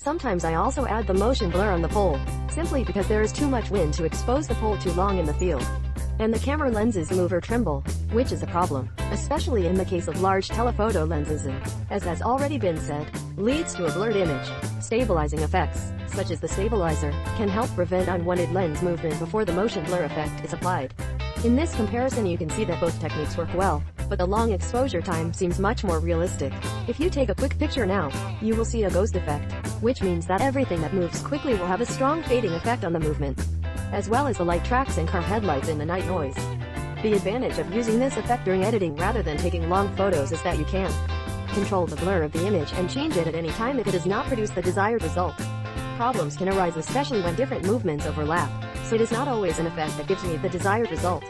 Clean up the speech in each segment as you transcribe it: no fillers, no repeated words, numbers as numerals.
Sometimes I also add the motion blur on the pole, simply because there is too much wind to expose the pole too long in the field. And the camera lenses move or tremble, which is a problem, especially in the case of large telephoto lenses and, as has already been said, leads to a blurred image. Stabilizing effects, such as the stabilizer, can help prevent unwanted lens movement before the motion blur effect is applied. In this comparison you can see that both techniques work well, but the long exposure time seems much more realistic. If you take a quick picture now, you will see a ghost effect, which means that everything that moves quickly will have a strong fading effect on the movement, as well as the light tracks and car headlights in the night noise. The advantage of using this effect during editing rather than taking long photos is that you can control the blur of the image and change it at any time if it does not produce the desired result. Problems can arise especially when different movements overlap, so it is not always an effect that gives me the desired result,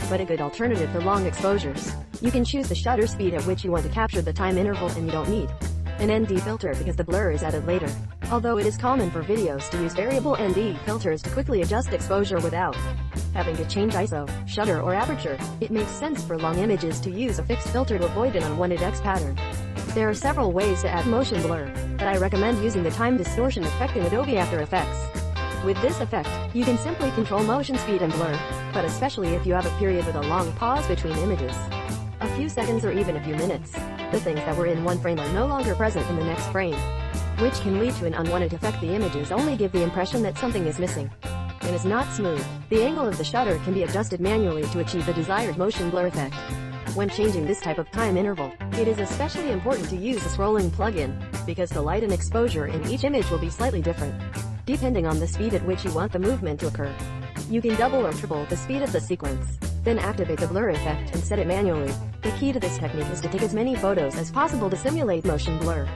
but a good alternative for long exposures. You can choose the shutter speed at which you want to capture the time interval, and you don't need an ND filter because the blur is added later. Although it is common for videos to use variable ND filters to quickly adjust exposure without having to change ISO, shutter or aperture, it makes sense for long images to use a fixed filter to avoid an unwanted X pattern. There are several ways to add motion blur, but I recommend using the time distortion effect in Adobe After Effects. With this effect, you can simply control motion speed and blur, but especially if you have a period with a long pause between images, a few seconds or even a few minutes, the things that were in one frame are no longer present in the next frame, which can lead to an unwanted effect. The images only give the impression that something is missing and is not smooth. The angle of the shutter can be adjusted manually to achieve the desired motion blur effect. When changing this type of time interval, it is especially important to use a scrolling plugin, because the light and exposure in each image will be slightly different, depending on the speed at which you want the movement to occur. You can double or triple the speed of the sequence, then activate the blur effect and set it manually. The key to this technique is to take as many photos as possible to simulate motion blur.